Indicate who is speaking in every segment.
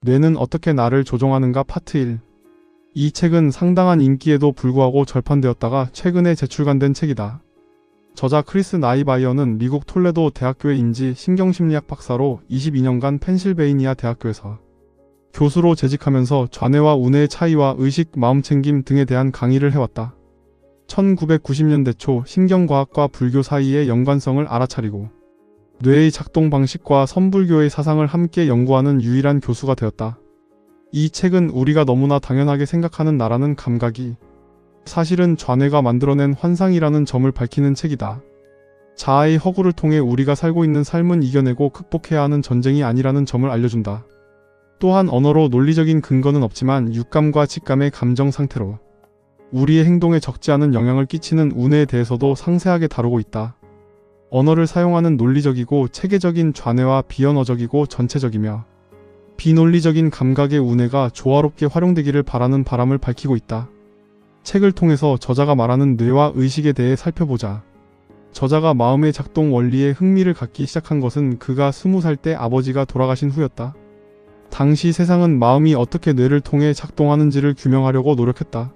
Speaker 1: 뇌는 어떻게 나를 조종하는가 파트 1. 이 책은 상당한 인기에도 불구하고 절판되었다가 최근에 재출간된 책이다. 저자 크리스 나이바이어는 미국 톨레도 대학교의 인지 신경심리학 박사로 22년간 펜실베이니아 대학교에서 교수로 재직하면서 좌뇌와 우뇌의 차이와 의식, 마음챙김 등에 대한 강의를 해왔다. 1990년대 초 신경과학과 불교 사이의 연관성을 알아차리고 뇌의 작동 방식과 선불교의 사상을 함께 연구하는 유일한 교수가 되었다. 이 책은 우리가 너무나 당연하게 생각하는 나라는 감각이 사실은 좌뇌가 만들어낸 환상이라는 점을 밝히는 책이다. 자아의 허구를 통해 우리가 살고 있는 삶은 이겨내고 극복해야 하는 전쟁이 아니라는 점을 알려준다. 또한 언어로 논리적인 근거는 없지만 육감과 직감의 감정 상태로 우리의 행동에 적지 않은 영향을 끼치는 우뇌에 대해서도 상세하게 다루고 있다. 언어를 사용하는 논리적이고 체계적인 좌뇌와 비언어적이고 전체적이며 비논리적인 감각의 우뇌가 조화롭게 활용되기를 바라는 바람을 밝히고 있다. 책을 통해서 저자가 말하는 뇌와 의식에 대해 살펴보자. 저자가 마음의 작동 원리에 흥미를 갖기 시작한 것은 그가 20살 때 아버지가 돌아가신 후였다. 당시 세상은 마음이 어떻게 뇌를 통해 작동하는지를 규명하려고 노력했다.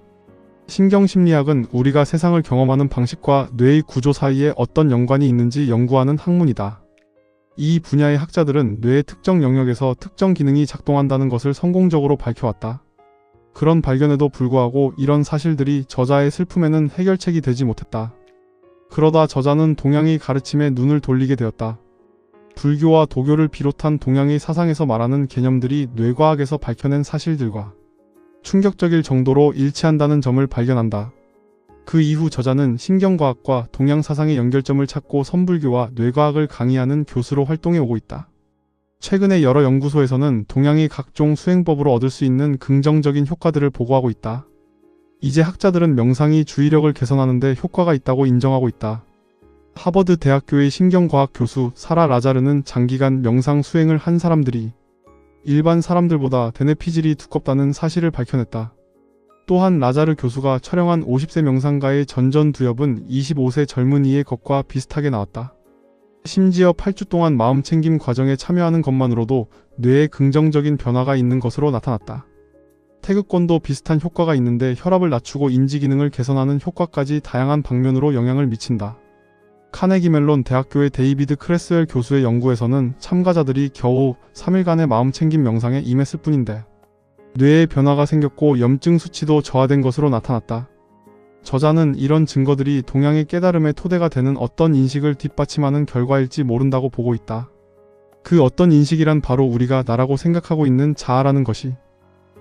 Speaker 1: 신경심리학은 우리가 세상을 경험하는 방식과 뇌의 구조 사이에 어떤 연관이 있는지 연구하는 학문이다. 이 분야의 학자들은 뇌의 특정 영역에서 특정 기능이 작동한다는 것을 성공적으로 밝혀왔다. 그런 발견에도 불구하고 이런 사실들이 저자의 슬픔에는 해결책이 되지 못했다. 그러다 저자는 동양의 가르침에 눈을 돌리게 되었다. 불교와 도교를 비롯한 동양의 사상에서 말하는 개념들이 뇌과학에서 밝혀낸 사실들과 충격적일 정도로 일치한다는 점을 발견한다. 그 이후 저자는 신경과학과 동양 사상의 연결점을 찾고 선불교와 뇌과학을 강의하는 교수로 활동해 오고 있다. 최근에 여러 연구소에서는 동양의 각종 수행법으로 얻을 수 있는 긍정적인 효과들을 보고하고 있다. 이제 학자들은 명상이 주의력을 개선하는 데 효과가 있다고 인정하고 있다. 하버드 대학교의 신경과학 교수 사라 라자르는 장기간 명상 수행을 한 사람들이 일반 사람들보다 대뇌 피질이 두껍다는 사실을 밝혀냈다. 또한 라자르 교수가 촬영한 50세 명상가의 전전두엽은 25세 젊은이의 것과 비슷하게 나왔다. 심지어 8주 동안 마음챙김 과정에 참여하는 것만으로도 뇌에 긍정적인 변화가 있는 것으로 나타났다. 태극권도 비슷한 효과가 있는데 혈압을 낮추고 인지기능을 개선하는 효과까지 다양한 방면으로 영향을 미친다. 카네기 멜론 대학교의 데이비드 크레스웰 교수의 연구에서는 참가자들이 겨우 3일간의 마음챙김 명상에 임했을 뿐인데 뇌에 변화가 생겼고 염증 수치도 저하된 것으로 나타났다. 저자는 이런 증거들이 동양의 깨달음의 토대가 되는 어떤 인식을 뒷받침하는 결과일지 모른다고 보고 있다. 그 어떤 인식이란 바로 우리가 나라고 생각하고 있는 자아라는 것이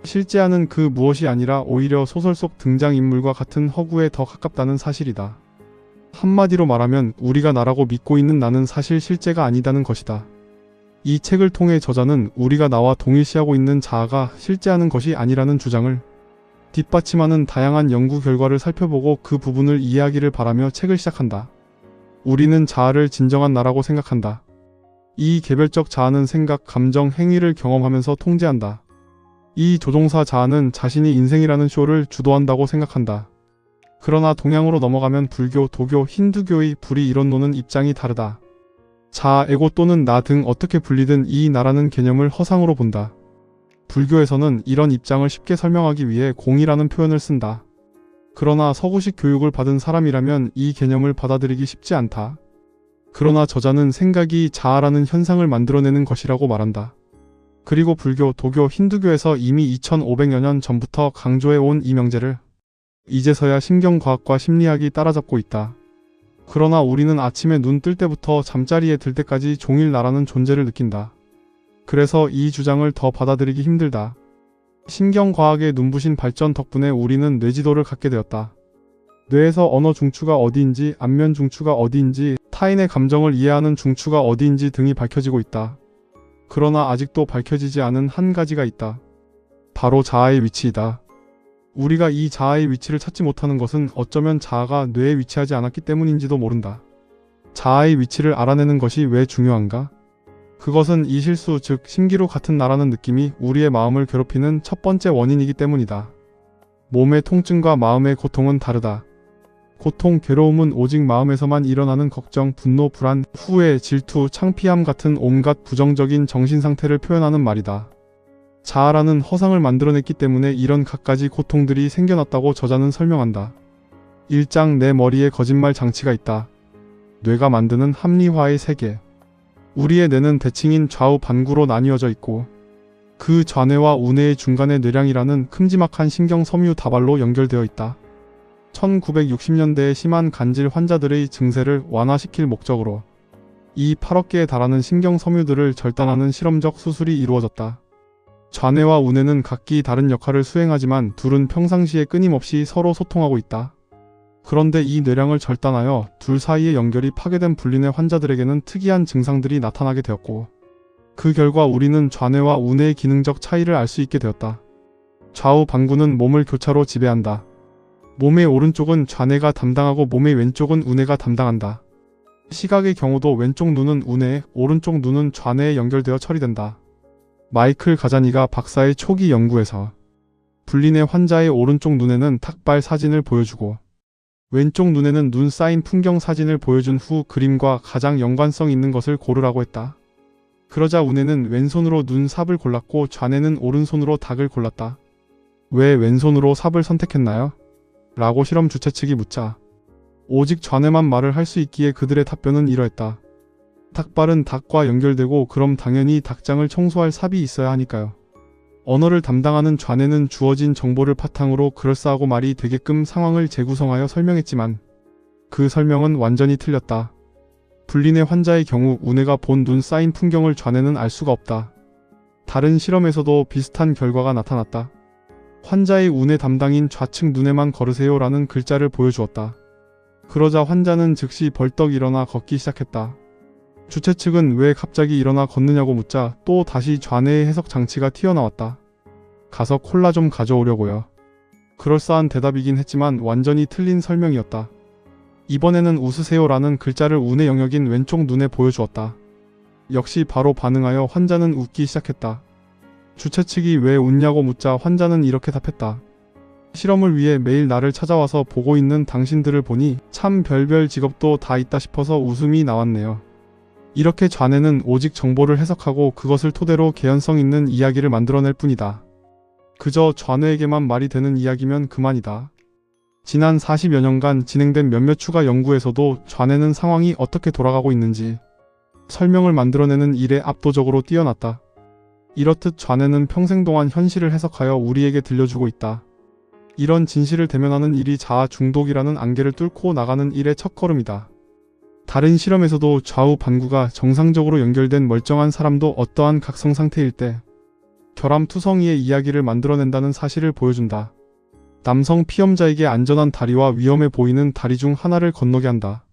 Speaker 1: 실제와는 그 무엇이 아니라 오히려 소설 속 등장인물과 같은 허구에 더 가깝다는 사실이다. 한마디로 말하면 우리가 나라고 믿고 있는 나는 사실 실제가 아니다는 것이다. 이 책을 통해 저자는 우리가 나와 동일시하고 있는 자아가 실제하는 것이 아니라는 주장을 뒷받침하는 다양한 연구 결과를 살펴보고 그 부분을 이해하기를 바라며 책을 시작한다. 우리는 자아를 진정한 나라고 생각한다. 이 개별적 자아는 생각, 감정, 행위를 경험하면서 통제한다. 이 조종사 자아는 자신이 인생이라는 쇼를 주도한다고 생각한다. 그러나 동양으로 넘어가면 불교, 도교, 힌두교의 불이 이론노는 입장이 다르다. 자아, 에고 또는 나 등 어떻게 불리든 이 나라는 개념을 허상으로 본다. 불교에서는 이런 입장을 쉽게 설명하기 위해 공이라는 표현을 쓴다. 그러나 서구식 교육을 받은 사람이라면 이 개념을 받아들이기 쉽지 않다. 그러나 저자는 생각이 자아라는 현상을 만들어내는 것이라고 말한다. 그리고 불교, 도교, 힌두교에서 이미 2500여 년 전부터 강조해온 이 명제를 이제서야 신경과학과 심리학이 따라잡고 있다. 그러나 우리는 아침에 눈 뜰 때부터 잠자리에 들 때까지 종일 나라는 존재를 느낀다. 그래서 이 주장을 더 받아들이기 힘들다. 신경과학의 눈부신 발전 덕분에 우리는 뇌지도를 갖게 되었다. 뇌에서 언어 중추가 어디인지, 안면 중추가 어디인지, 타인의 감정을 이해하는 중추가 어디인지 등이 밝혀지고 있다. 그러나 아직도 밝혀지지 않은 한 가지가 있다. 바로 자아의 위치이다. 우리가 이 자아의 위치를 찾지 못하는 것은 어쩌면 자아가 뇌에 위치하지 않았기 때문인지도 모른다. 자아의 위치를 알아내는 것이 왜 중요한가? 그것은 이 실수, 즉 신기루 같은 나라는 느낌이 우리의 마음을 괴롭히는 첫 번째 원인이기 때문이다. 몸의 통증과 마음의 고통은 다르다. 고통, 괴로움은 오직 마음에서만 일어나는 걱정, 분노, 불안, 후회, 질투, 창피함 같은 온갖 부정적인 정신상태를 표현하는 말이다. 자아라는 허상을 만들어냈기 때문에 이런 갖가지 고통들이 생겨났다고 저자는 설명한다. 1장 내 머리에 거짓말 장치가 있다. 뇌가 만드는 합리화의 세계. 우리의 뇌는 대칭인 좌우 반구로 나뉘어져 있고 그 좌뇌와 우뇌의 중간에 뇌량이라는 큼지막한 신경 섬유 다발로 연결되어 있다. 1960년대에 심한 간질 환자들의 증세를 완화시킬 목적으로 이 8억 개에 달하는 신경 섬유들을 절단하는 실험적 수술이 이루어졌다. 좌뇌와 우뇌는 각기 다른 역할을 수행하지만 둘은 평상시에 끊임없이 서로 소통하고 있다. 그런데 이 뇌량을 절단하여 둘 사이의 연결이 파괴된 분리뇌 환자들에게는 특이한 증상들이 나타나게 되었고 그 결과 우리는 좌뇌와 우뇌의 기능적 차이를 알 수 있게 되었다. 좌우 반구는 몸을 교차로 지배한다. 몸의 오른쪽은 좌뇌가 담당하고 몸의 왼쪽은 우뇌가 담당한다. 시각의 경우도 왼쪽 눈은 우뇌, 오른쪽 눈은 좌뇌에 연결되어 처리된다. 마이클 가자니가 박사의 초기 연구에서 분리뇌 환자의 오른쪽 눈에는 탁발 사진을 보여주고 왼쪽 눈에는 눈 쌓인 풍경 사진을 보여준 후 그림과 가장 연관성 있는 것을 고르라고 했다. 그러자 우뇌는 왼손으로 눈 삽을 골랐고 좌뇌는 오른손으로 닭을 골랐다. 왜 왼손으로 삽을 선택했나요? 라고 실험 주최 측이 묻자 오직 좌뇌만 말을 할 수 있기에 그들의 답변은 이러했다. 닭발은 닭과 연결되고 그럼 당연히 닭장을 청소할 삽이 있어야 하니까요. 언어를 담당하는 좌뇌는 주어진 정보를 바탕으로 그럴싸하고 말이 되게끔 상황을 재구성하여 설명했지만 그 설명은 완전히 틀렸다. 분리뇌 환자의 경우 우뇌가 본 눈 쌓인 풍경을 좌뇌는 알 수가 없다. 다른 실험에서도 비슷한 결과가 나타났다. 환자의 우뇌 담당인 좌측 눈에만 걸으세요 라는 글자를 보여주었다. 그러자 환자는 즉시 벌떡 일어나 걷기 시작했다. 주최 측은 왜 갑자기 일어나 걷느냐고 묻자 또 다시 좌뇌의 해석 장치가 튀어나왔다. 가서 콜라 좀 가져오려고요. 그럴싸한 대답이긴 했지만 완전히 틀린 설명이었다. 이번에는 웃으세요 라는 글자를 우뇌 영역인 왼쪽 눈에 보여주었다. 역시 바로 반응하여 환자는 웃기 시작했다. 주최 측이 왜 웃냐고 묻자 환자는 이렇게 답했다. 실험을 위해 매일 나를 찾아와서 보고 있는 당신들을 보니 참 별별 직업도 다 있다 싶어서 웃음이 나왔네요. 이렇게 좌뇌는 오직 정보를 해석하고 그것을 토대로 개연성 있는 이야기를 만들어낼 뿐이다. 그저 좌뇌에게만 말이 되는 이야기면 그만이다. 지난 40여 년간 진행된 몇몇 추가 연구에서도 좌뇌는 상황이 어떻게 돌아가고 있는지 설명을 만들어내는 일에 압도적으로 뛰어났다. 이렇듯 좌뇌는 평생 동안 현실을 해석하여 우리에게 들려주고 있다. 이런 진실을 대면하는 일이 자아 중독이라는 안개를 뚫고 나가는 일의 첫걸음이다. 다른 실험에서도 좌우 반구가 정상적으로 연결된 멀쩡한 사람도 어떠한 각성 상태일 때 결함투성이의 이야기를 만들어낸다는 사실을 보여준다. 남성 피험자에게 안전한 다리와 위험해 보이는 다리 중 하나를 건너게 한다.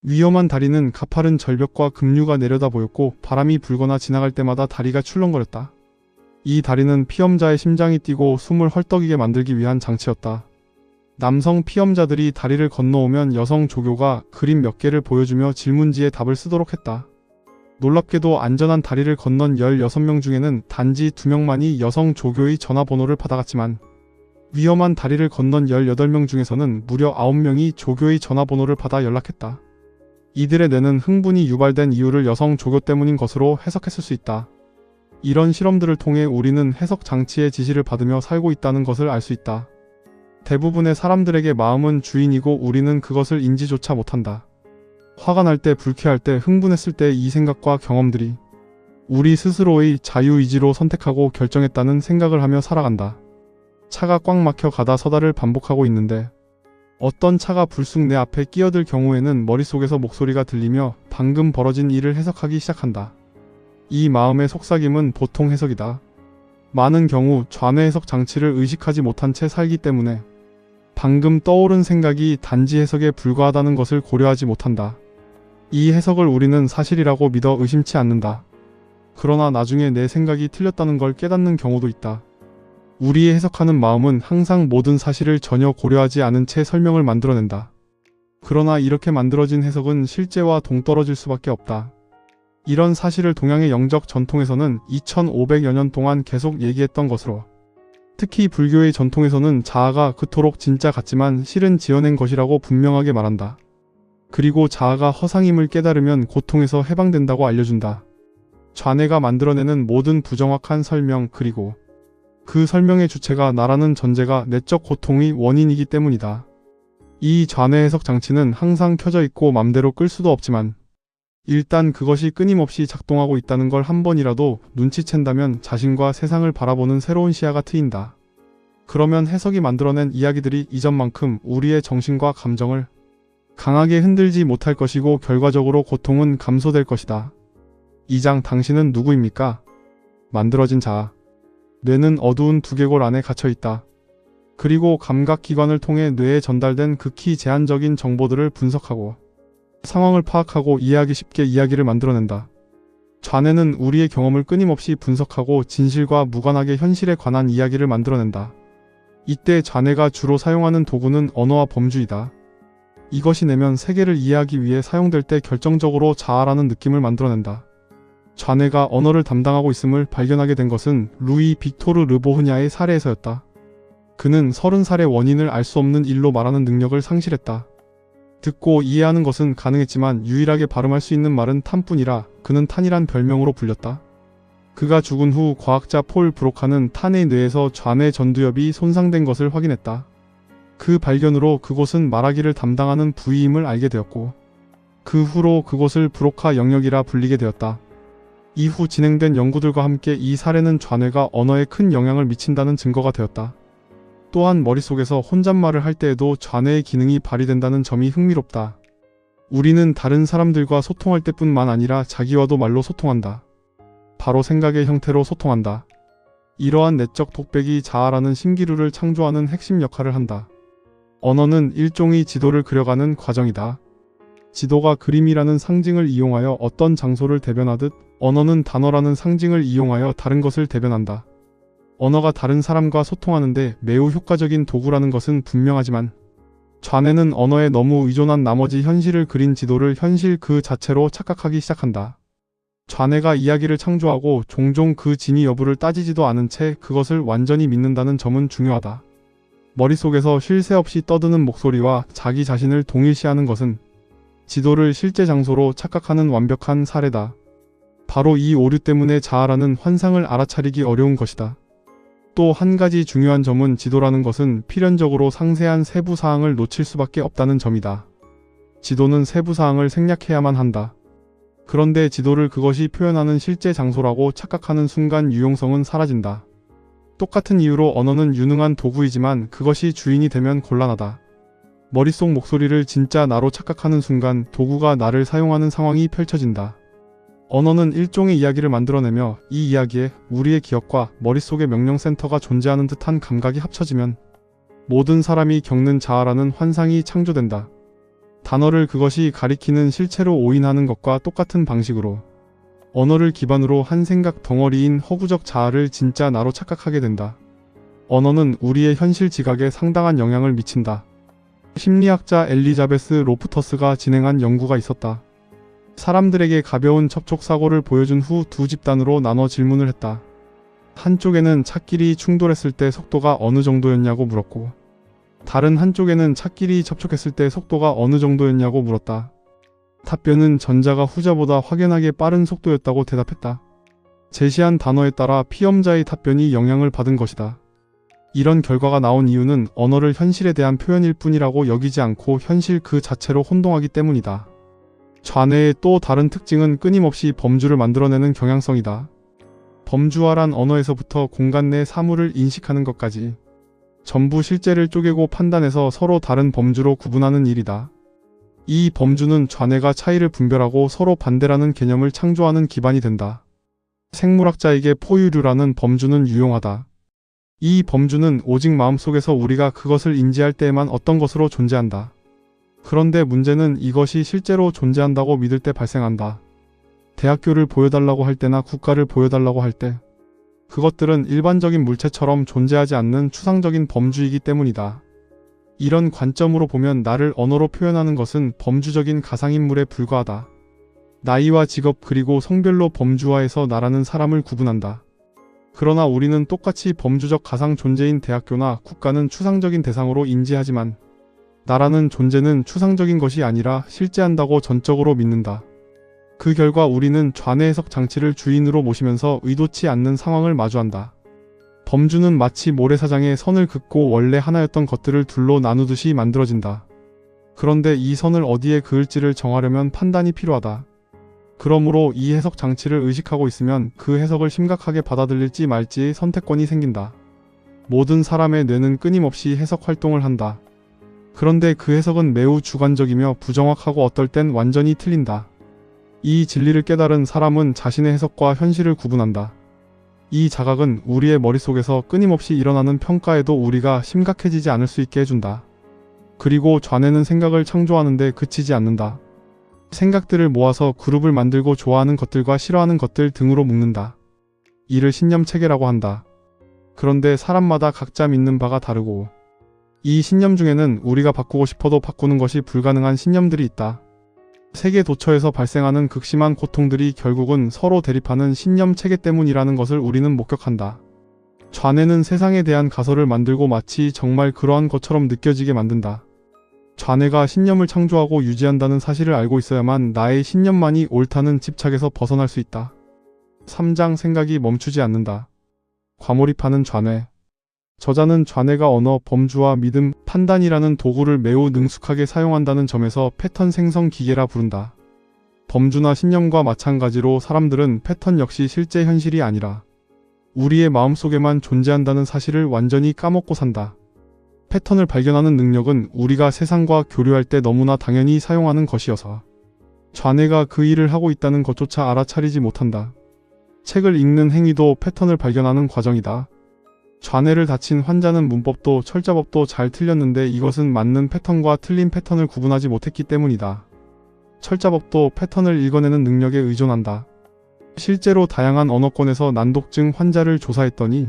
Speaker 1: 위험한 다리는 가파른 절벽과 급류가 내려다 보였고 바람이 불거나 지나갈 때마다 다리가 출렁거렸다. 이 다리는 피험자의 심장이 뛰고 숨을 헐떡이게 만들기 위한 장치였다. 남성 피험자들이 다리를 건너오면 여성 조교가 그림 몇 개를 보여주며 질문지에 답을 쓰도록 했다. 놀랍게도 안전한 다리를 건넌 16명 중에는 단지 2명만이 여성 조교의 전화번호를 받아갔지만 위험한 다리를 건넌 18명 중에서는 무려 9명이 조교의 전화번호를 받아 연락했다. 이들의 뇌는 흥분이 유발된 이유를 여성 조교 때문인 것으로 해석했을 수 있다. 이런 실험들을 통해 우리는 해석 장치의 지시를 받으며 살고 있다는 것을 알 수 있다. 대부분의 사람들에게 마음은 주인이고 우리는 그것을 인지조차 못한다. 화가 날 때, 불쾌할 때, 흥분했을 때 이 생각과 경험들이 우리 스스로의 자유의지로 선택하고 결정했다는 생각을 하며 살아간다. 차가 꽉 막혀 가다 서다를 반복하고 있는데 어떤 차가 불쑥 내 앞에 끼어들 경우에는 머릿속에서 목소리가 들리며 방금 벌어진 일을 해석하기 시작한다. 이 마음의 속삭임은 보통 해석이다. 많은 경우 좌뇌 해석 장치를 의식하지 못한 채 살기 때문에 방금 떠오른 생각이 단지 해석에 불과하다는 것을 고려하지 못한다. 이 해석을 우리는 사실이라고 믿어 의심치 않는다. 그러나 나중에 내 생각이 틀렸다는 걸 깨닫는 경우도 있다. 우리의 해석하는 마음은 항상 모든 사실을 전혀 고려하지 않은 채 설명을 만들어낸다. 그러나 이렇게 만들어진 해석은 실제와 동떨어질 수밖에 없다. 이런 사실을 동양의 영적 전통에서는 2500여 년 동안 계속 얘기했던 것으로 특히 불교의 전통에서는 자아가 그토록 진짜 같지만 실은 지어낸 것이라고 분명하게 말한다. 그리고 자아가 허상임을 깨달으면 고통에서 해방된다고 알려준다. 좌뇌가 만들어내는 모든 부정확한 설명 그리고 그 설명의 주체가 나라는 전제가 내적 고통의 원인이기 때문이다. 이 좌뇌 해석 장치는 항상 켜져 있고 맘대로 끌 수도 없지만 일단 그것이 끊임없이 작동하고 있다는 걸 한 번이라도 눈치챈다면 자신과 세상을 바라보는 새로운 시야가 트인다. 그러면 해석이 만들어낸 이야기들이 이전만큼 우리의 정신과 감정을 강하게 흔들지 못할 것이고 결과적으로 고통은 감소될 것이다. 2장 당신은 누구입니까? 만들어진 자. 뇌는 어두운 두개골 안에 갇혀 있다. 그리고 감각기관을 통해 뇌에 전달된 극히 제한적인 정보들을 분석하고 상황을 파악하고 이해하기 쉽게 이야기를 만들어낸다. 좌뇌는 우리의 경험을 끊임없이 분석하고 진실과 무관하게 현실에 관한 이야기를 만들어낸다. 이때 좌뇌가 주로 사용하는 도구는 언어와 범주이다. 이것이 내면 세계를 이해하기 위해 사용될 때 결정적으로 자아라는 느낌을 만들어낸다. 좌뇌가 언어를 담당하고 있음을 발견하게 된 것은 루이 빅토르 르보흐냐의 사례에서였다. 그는 30살의 원인을 알 수 없는 일로 말하는 능력을 상실했다. 듣고 이해하는 것은 가능했지만 유일하게 발음할 수 있는 말은 탄뿐이라 그는 탄이란 별명으로 불렸다. 그가 죽은 후 과학자 폴 브로카는 탄의 뇌에서 좌뇌 전두엽이 손상된 것을 확인했다. 그 발견으로 그곳은 말하기를 담당하는 부위임을 알게 되었고 그 후로 그곳을 브로카 영역이라 불리게 되었다. 이후 진행된 연구들과 함께 이 사례는 좌뇌가 언어에 큰 영향을 미친다는 증거가 되었다. 또한 머릿속에서 혼잣말을 할 때에도 좌뇌의 기능이 발휘된다는 점이 흥미롭다. 우리는 다른 사람들과 소통할 때뿐만 아니라 자기와도 말로 소통한다. 바로 생각의 형태로 소통한다. 이러한 내적 독백이 자아라는 신기루를 창조하는 핵심 역할을 한다. 언어는 일종의 지도를 그려가는 과정이다. 지도가 그림이라는 상징을 이용하여 어떤 장소를 대변하듯 언어는 단어라는 상징을 이용하여 다른 것을 대변한다. 언어가 다른 사람과 소통하는데 매우 효과적인 도구라는 것은 분명하지만 좌뇌는 언어에 너무 의존한 나머지 현실을 그린 지도를 현실 그 자체로 착각하기 시작한다. 좌뇌가 이야기를 창조하고 종종 그 진위 여부를 따지지도 않은 채 그것을 완전히 믿는다는 점은 중요하다. 머릿속에서 쉴 새 없이 떠드는 목소리와 자기 자신을 동일시하는 것은 지도를 실제 장소로 착각하는 완벽한 사례다. 바로 이 오류 때문에 자아라는 환상을 알아차리기 어려운 것이다. 또 한 가지 중요한 점은 지도라는 것은 필연적으로 상세한 세부사항을 놓칠 수밖에 없다는 점이다. 지도는 세부사항을 생략해야만 한다. 그런데 지도를 그것이 표현하는 실제 장소라고 착각하는 순간 유용성은 사라진다. 똑같은 이유로 언어는 유능한 도구이지만 그것이 주인이 되면 곤란하다. 머릿속 목소리를 진짜 나로 착각하는 순간 도구가 나를 사용하는 상황이 펼쳐진다. 언어는 일종의 이야기를 만들어내며 이 이야기에 우리의 기억과 머릿속의 명령센터가 존재하는 듯한 감각이 합쳐지면 모든 사람이 겪는 자아라는 환상이 창조된다. 단어를 그것이 가리키는 실체로 오인하는 것과 똑같은 방식으로 언어를 기반으로 한 생각 덩어리인 허구적 자아를 진짜 나로 착각하게 된다. 언어는 우리의 현실 지각에 상당한 영향을 미친다. 심리학자 엘리자베스 로프터스가 진행한 연구가 있었다. 사람들에게 가벼운 접촉사고를 보여준 후 두 집단으로 나눠 질문을 했다. 한쪽에는 찻길이 충돌했을 때 속도가 어느 정도였냐고 물었고 다른 한쪽에는 찻길이 접촉했을 때 속도가 어느 정도였냐고 물었다. 답변은 전자가 후자보다 확연하게 빠른 속도였다고 대답했다. 제시한 단어에 따라 피험자의 답변이 영향을 받은 것이다. 이런 결과가 나온 이유는 언어를 현실에 대한 표현일 뿐이라고 여기지 않고 현실 그 자체로 혼동하기 때문이다. 좌뇌의 또 다른 특징은 끊임없이 범주를 만들어내는 경향성이다. 범주화란 언어에서부터 공간 내 사물을 인식하는 것까지 전부 실제를 쪼개고 판단해서 서로 다른 범주로 구분하는 일이다. 이 범주는 좌뇌가 차이를 분별하고 서로 반대라는 개념을 창조하는 기반이 된다. 생물학자에게 포유류라는 범주는 유용하다. 이 범주는 오직 마음속에서 우리가 그것을 인지할 때에만 어떤 것으로 존재한다. 그런데 문제는 이것이 실제로 존재한다고 믿을 때 발생한다. 대학교를 보여달라고 할 때나 국가를 보여달라고 할 때 그것들은 일반적인 물체처럼 존재하지 않는 추상적인 범주이기 때문이다. 이런 관점으로 보면 나를 언어로 표현하는 것은 범주적인 가상인물에 불과하다. 나이와 직업 그리고 성별로 범주화해서 나라는 사람을 구분한다. 그러나 우리는 똑같이 범주적 가상 존재인 대학교나 국가는 추상적인 대상으로 인지하지만 나라는 존재는 추상적인 것이 아니라 실제한다고 전적으로 믿는다. 그 결과 우리는 좌뇌 해석 장치를 주인으로 모시면서 의도치 않는 상황을 마주한다. 범주는 마치 모래사장에 선을 긋고 원래 하나였던 것들을 둘로 나누듯이 만들어진다. 그런데 이 선을 어디에 그을지를 정하려면 판단이 필요하다. 그러므로 이 해석 장치를 의식하고 있으면 그 해석을 심각하게 받아들일지 말지의 선택권이 생긴다. 모든 사람의 뇌는 끊임없이 해석 활동을 한다. 그런데 그 해석은 매우 주관적이며 부정확하고 어떨 땐 완전히 틀린다. 이 진리를 깨달은 사람은 자신의 해석과 현실을 구분한다. 이 자각은 우리의 머릿속에서 끊임없이 일어나는 평가에도 우리가 심각해지지 않을 수 있게 해준다. 그리고 좌뇌는 생각을 창조하는데 그치지 않는다. 생각들을 모아서 그룹을 만들고 좋아하는 것들과 싫어하는 것들 등으로 묶는다. 이를 신념 체계라고 한다. 그런데 사람마다 각자 믿는 바가 다르고 이 신념 중에는 우리가 바꾸고 싶어도 바꾸는 것이 불가능한 신념들이 있다. 세계 도처에서 발생하는 극심한 고통들이 결국은 서로 대립하는 신념 체계 때문이라는 것을 우리는 목격한다. 좌뇌는 세상에 대한 가설을 만들고 마치 정말 그러한 것처럼 느껴지게 만든다. 좌뇌가 신념을 창조하고 유지한다는 사실을 알고 있어야만 나의 신념만이 옳다는 집착에서 벗어날 수 있다. 3장 생각이 멈추지 않는다. 과몰입하는 좌뇌. 저자는 좌뇌가 언어, 범주와 믿음, 판단이라는 도구를 매우 능숙하게 사용한다는 점에서 패턴 생성 기계라 부른다. 범주나 신념과 마찬가지로 사람들은 패턴 역시 실제 현실이 아니라 우리의 마음속에만 존재한다는 사실을 완전히 까먹고 산다. 패턴을 발견하는 능력은 우리가 세상과 교류할 때 너무나 당연히 사용하는 것이어서 좌뇌가 그 일을 하고 있다는 것조차 알아차리지 못한다. 책을 읽는 행위도 패턴을 발견하는 과정이다. 좌뇌를 다친 환자는 문법도 철자법도 잘 틀렸는데 이것은 맞는 패턴과 틀린 패턴을 구분하지 못했기 때문이다. 철자법도 패턴을 읽어내는 능력에 의존한다. 실제로 다양한 언어권에서 난독증 환자를 조사했더니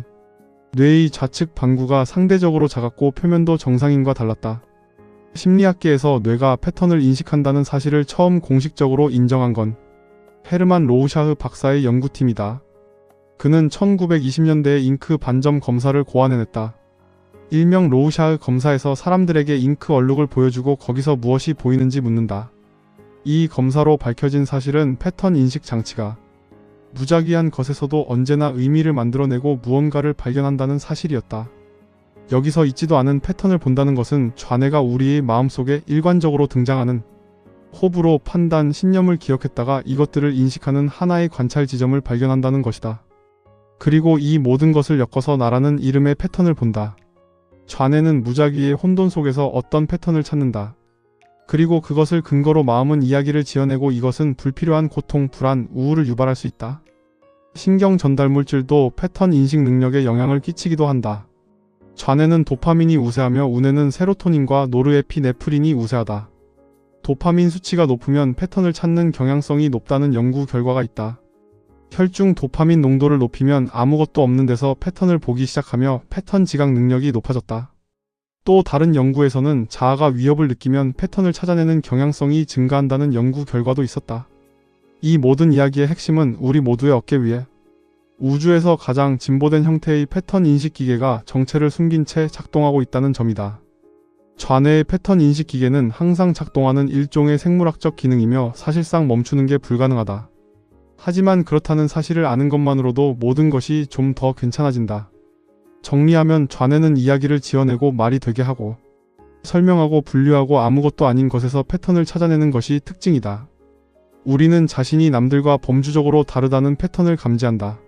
Speaker 1: 뇌의 좌측 방구가 상대적으로 작았고 표면도 정상인과 달랐다. 심리학계에서 뇌가 패턴을 인식한다는 사실을 처음 공식적으로 인정한 건 헤르만 로우샤흐 박사의 연구팀이다. 그는 1920년대에 잉크 반점 검사를 고안해냈다. 일명 로우샤흐 검사에서 사람들에게 잉크 얼룩을 보여주고 거기서 무엇이 보이는지 묻는다. 이 검사로 밝혀진 사실은 패턴 인식 장치가 무작위한 것에서도 언제나 의미를 만들어내고 무언가를 발견한다는 사실이었다. 여기서 있지도 않은 패턴을 본다는 것은 좌뇌가 우리의 마음속에 일관적으로 등장하는 호불호, 판단, 신념을 기억했다가 이것들을 인식하는 하나의 관찰 지점을 발견한다는 것이다. 그리고 이 모든 것을 엮어서 나라는 이름의 패턴을 본다. 좌뇌는 무작위의 혼돈 속에서 어떤 패턴을 찾는다. 그리고 그것을 근거로 마음은 이야기를 지어내고 이것은 불필요한 고통, 불안, 우울을 유발할 수 있다. 신경 전달 물질도 패턴 인식 능력에 영향을 끼치기도 한다. 좌뇌는 도파민이 우세하며 우뇌는 세로토닌과 노르에피네프린이 우세하다. 도파민 수치가 높으면 패턴을 찾는 경향성이 높다는 연구 결과가 있다. 혈중 도파민 농도를 높이면 아무것도 없는 데서 패턴을 보기 시작하며 패턴 지각 능력이 높아졌다. 또 다른 연구에서는 자아가 위협을 느끼면 패턴을 찾아내는 경향성이 증가한다는 연구 결과도 있었다. 이 모든 이야기의 핵심은 우리 모두의 어깨 위에 우주에서 가장 진보된 형태의 패턴 인식 기계가 정체를 숨긴 채 작동하고 있다는 점이다. 좌뇌의 패턴 인식 기계는 항상 작동하는 일종의 생물학적 기능이며 사실상 멈추는 게 불가능하다. 하지만 그렇다는 사실을 아는 것만으로도 모든 것이 좀 더 괜찮아진다. 정리하면 좌뇌는 이야기를 지어내고 말이 되게 하고 설명하고 분류하고 아무것도 아닌 것에서 패턴을 찾아내는 것이 특징이다. 우리는 자신이 남들과 범주적으로 다르다는 패턴을 감지한다.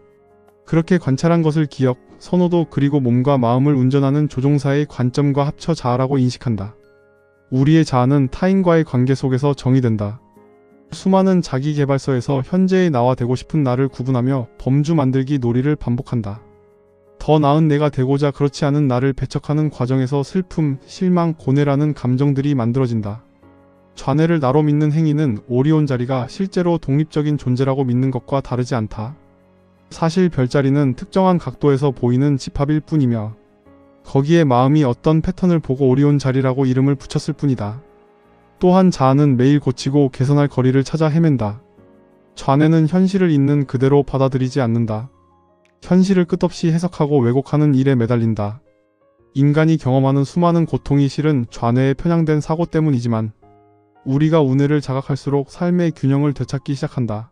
Speaker 1: 그렇게 관찰한 것을 기억, 선호도 그리고 몸과 마음을 운전하는 조종사의 관점과 합쳐 자아라고 인식한다. 우리의 자아는 타인과의 관계 속에서 정의된다. 수많은 자기계발서에서 현재의 나와 되고 싶은 나를 구분하며 범주 만들기 놀이를 반복한다. 더 나은 내가 되고자 그렇지 않은 나를 배척하는 과정에서 슬픔, 실망, 고뇌라는 감정들이 만들어진다. 좌뇌를 나로 믿는 행위는 오리온 자리가 실제로 독립적인 존재라고 믿는 것과 다르지 않다. 사실 별자리는 특정한 각도에서 보이는 집합일 뿐이며 거기에 마음이 어떤 패턴을 보고 오리온 자리라고 이름을 붙였을 뿐이다. 또한 자아는 매일 고치고 개선할 거리를 찾아 헤맨다. 좌뇌는 현실을 있는 그대로 받아들이지 않는다. 현실을 끝없이 해석하고 왜곡하는 일에 매달린다. 인간이 경험하는 수많은 고통이 실은 좌뇌에 편향된 사고 때문이지만 우리가 우뇌를 자각할수록 삶의 균형을 되찾기 시작한다.